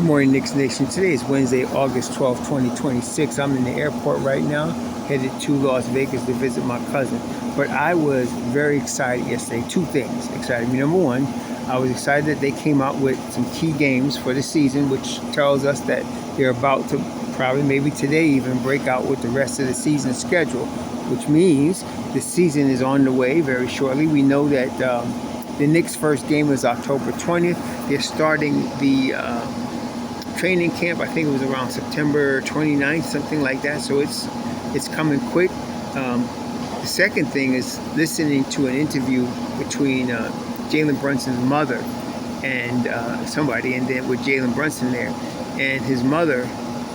Good morning, Knicks Nation. Today is Wednesday, August 12th, 2026. I'm in the airport right now, headed to Las Vegas to visit my cousin. But I was very excited yesterday. Two things excited me. Number one, I was excited that they came out with some key games for the season, which tells us that they're about to probably maybe today even break out with the rest of the season schedule, which means the season is on the way very shortly. We know that the Knicks' first game is October 20th. They're starting the training camp. I think it was around September 29th, something like that. So it's coming quick. The second thing is listening to an interview between Jalen Brunson's mother and somebody, and then with Jalen Brunson there, and his mother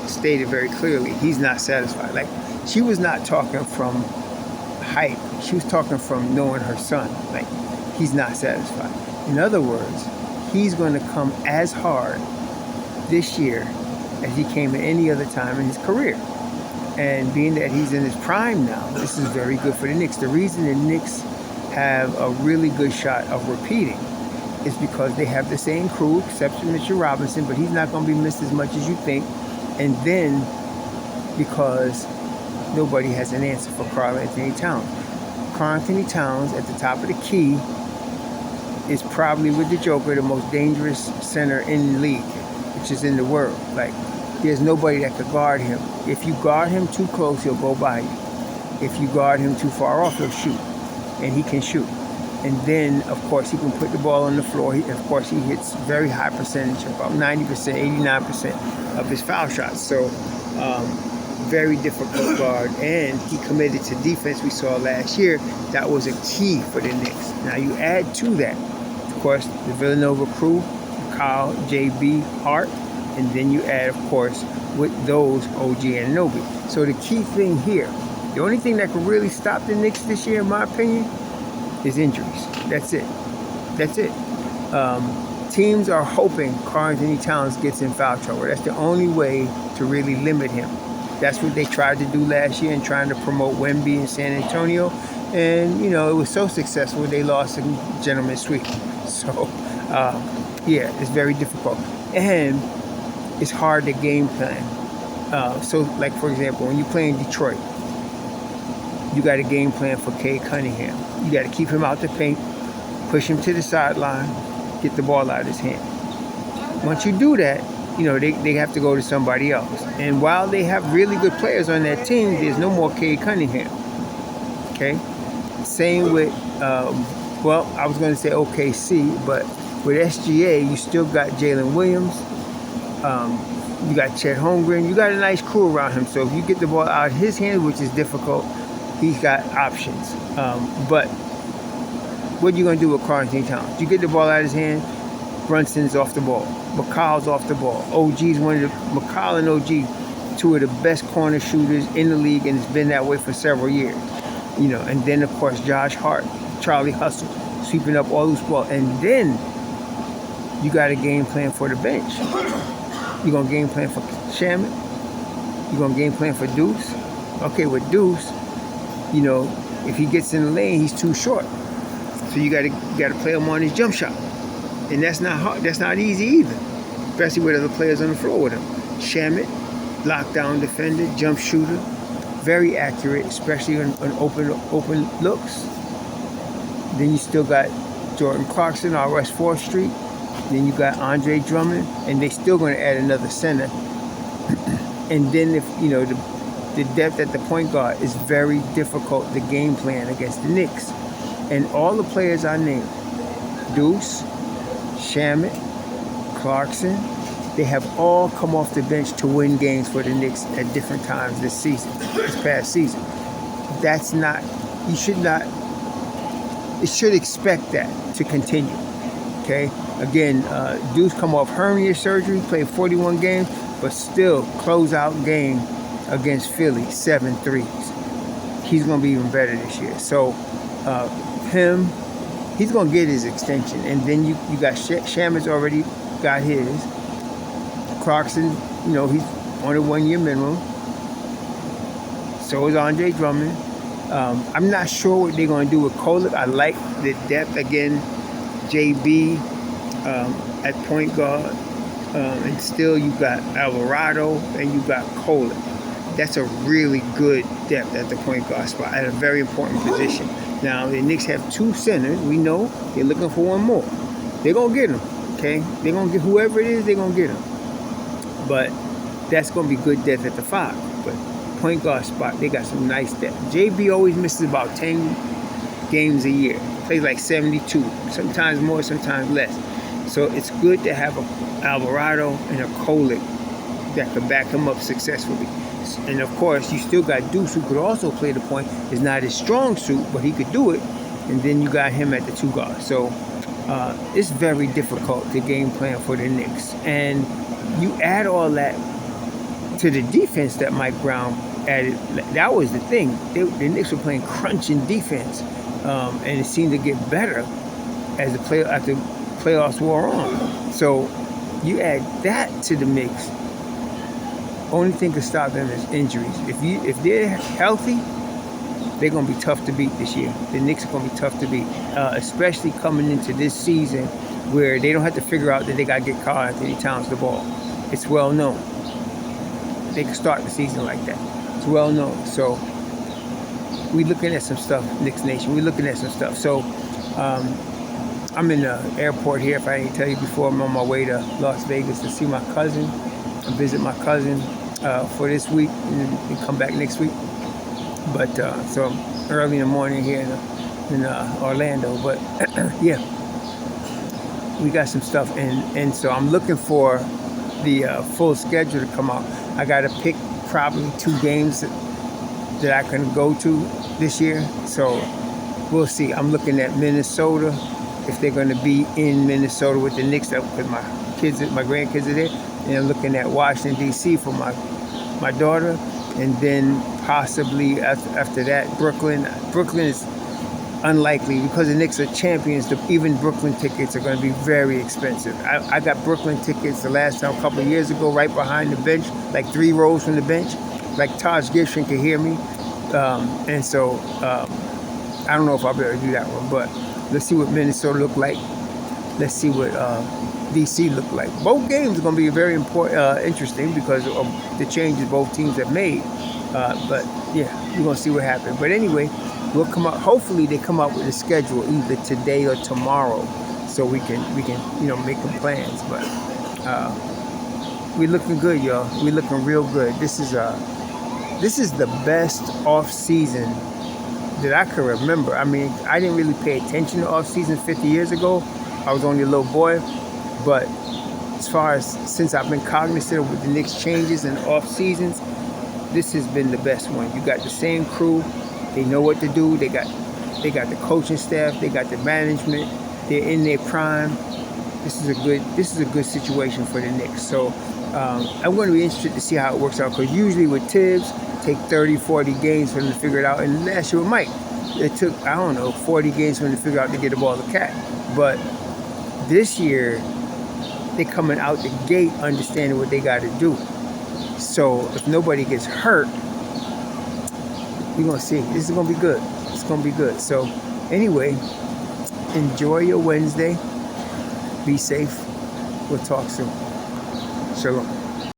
stated very clearly he's not satisfied. Like, she was not talking from hype. She was talking from knowing her son. Like, he's not satisfied. In other words, he's going to come as hard this year as he came at any other time in his career. And being that he's in his prime now, this is very good for the Knicks. The reason the Knicks have a really good shot of repeating is because they have the same crew, except for Mitchell Robinson, but he's not going to be missed as much as you think. And then because nobody has an answer for Karl-Anthony Towns. Karl-Anthony Towns at the top of the key is probably, with the Joker, the most dangerous center in the league, which is in the world. Like, there's nobody that could guard him. If you guard him too close, he'll go by you. If you guard him too far off, he'll shoot. And he can shoot. And then, of course, he can put the ball on the floor. Of course, he hits very high percentage, about 90%, 89% of his foul shots. So, very difficult guard. And he committed to defense we saw last year. That was a key for the Knicks. Now, you add to that, of course, the Villanova crew, Kyle, JB, Hart, and then you add, of course, with those, OG Anunoby. So the key thing here, the only thing that could really stop the Knicks this year, in my opinion, is injuries. That's it. That's it. Teams are hoping Karl-Anthony Towns gets in foul trouble. That's the only way to really limit him. That's what they tried to do last year in trying to promote Wemby in San Antonio. And, you know, it was so successful, they lost a gentleman's sweep. So, yeah, it's very difficult. And it's hard to game plan. So, like, for example, when you play in Detroit, you got a game plan for Cade Cunningham. You got to keep him out the paint, push him to the sideline, get the ball out of his hand. Once you do that, you know, they have to go to somebody else. And while they have really good players on that team, there's no more Cade Cunningham. Okay? Same with, well, I was going to say OKC, but with SGA, you still got Jalen Williams. You got Chet Holmgren. You got a nice crew around him. So if you get the ball out of his hand, which is difficult, he's got options. But what are you going to do with Karl-Anthony Towns? You get the ball out of his hand, Brunson's off the ball. McCall's off the ball. OG's McCall and OG, two of the best corner shooters in the league, and it's been that way for several years. You know, and then, of course, Josh Hart, Charlie Hustle, sweeping up all loose ball. And then you got a game plan for the bench. You're going to game plan for Shamet. You're going to game plan for Deuce. Okay, with Deuce, you know, if he gets in the lane, he's too short. So you got to play him on his jump shot. And that's not hard. That's not easy either, especially with other players on the floor with him. Shamet, lockdown defender, jump shooter, very accurate, especially on open looks. Then you still got Jordan Clarkson on West 4th Street. Then you got Andre Drummond, and they're still going to add another center. And then, if you know, the depth at the point guard is very difficult to game plan against the Knicks. And all the players I named, Deuce, Shamet, Clarkson, they have all come off the bench to win games for the Knicks at different times this past season. That's not, you should not, it should expect that to continue. Okay? Again, Deuce come off hernia surgery, played 41 games, but still closeout game against Philly, 7 threes. He's going to be even better this year. So, him, he's going to get his extension. And then you got Shamet's already got his. Clarkson, you know, he's on a 1-year minimum. So is Andre Drummond. I'm not sure what they're going to do with Kolek. I like the depth. Again, JB at point guard. and still you got Alvarado and you got Kohler. That's a really good depth at the point guard spot at a very important position. Now, the Knicks have 2 centers. We know they're looking for one more. They're going to get him, okay? They're going to get whoever it is, they're going to get him. But that's going to be good depth at the 5. But point guard spot, they got some nice depth. JB always misses about 10 games a year. Plays like 72, sometimes more, sometimes less. So it's good to have a Alvarado and a Kohler that could back him up successfully. And of course, you still got Deuce, who could also play the point. It's not his strong suit, but he could do it. And then you got him at the 2 guard. So it's very difficult to game plan for the Knicks. And you add all that to the defense that Mike Brown added. That was the thing. The Knicks were playing crunching defense, and it seemed to get better as the playoffs wore on. So you add that to the mix. Only thing to stop them is injuries. If they're healthy, they're going to be tough to beat this year. The Knicks are going to be tough to beat, especially coming into this season where they don't have to figure out that they got to get Karl Anthony Towns the ball. It's well known. They can start the season like that. It's well known. So we're looking at some stuff, Knicks Nation. We're looking at some stuff. So I'm in the airport here. If I didn't tell you before, I'm on my way to Las Vegas to see my cousin and visit my cousin for this week and come back next week. But so I'm early in the morning here in Orlando. But yeah, we got some stuff, and so I'm looking for the full schedule to come out. I got to pick probably 2 games that I can go to this year. So we'll see. I'm looking at Minnesota, if they're going to be in Minnesota with the Knicks, because my grandkids are there. And I'm looking at Washington, D.C. for my daughter. And then possibly after that, Brooklyn. Brooklyn is unlikely because the Knicks are champions. Even Brooklyn tickets are going to be very expensive. I got Brooklyn tickets the last time, a couple of years ago, right behind the bench, like 3 rows from the bench. Like Taj Gibson could hear me. And so I don't know if I'll be able to do that one. But let's see what Minnesota look like. Let's see what D.C. look like. Both games are going to be very interesting because of the changes both teams have made. But yeah, we're going to see what happens. But anyway, we'll come out. Hopefully, they come out with a schedule either today or tomorrow, so we can make some plans. But we're looking good, y'all. We're looking real good. This is the best off season that I can remember. I mean, I didn't really pay attention to off season 50 years ago. I was only a little boy. But as far as since I've been cognizant of the Knicks changes and off seasons, this has been the best one. You got the same crew. They know what to do. They got the coaching staff. They got the management. They're in their prime. This is a good situation for the Knicks. So I'm going to be interested to see how it works out, because usually with Tibbs, take 30, 40 games for them to figure it out. And last year with Mike, it took, 40 games for them to figure out to get the ball to Cat. But this year, they're coming out the gate understanding what they got to do. So if nobody gets hurt, we're going to see. This is going to be good. It's going to be good. So anyway, enjoy your Wednesday. Be safe. We'll talk soon. Shalom.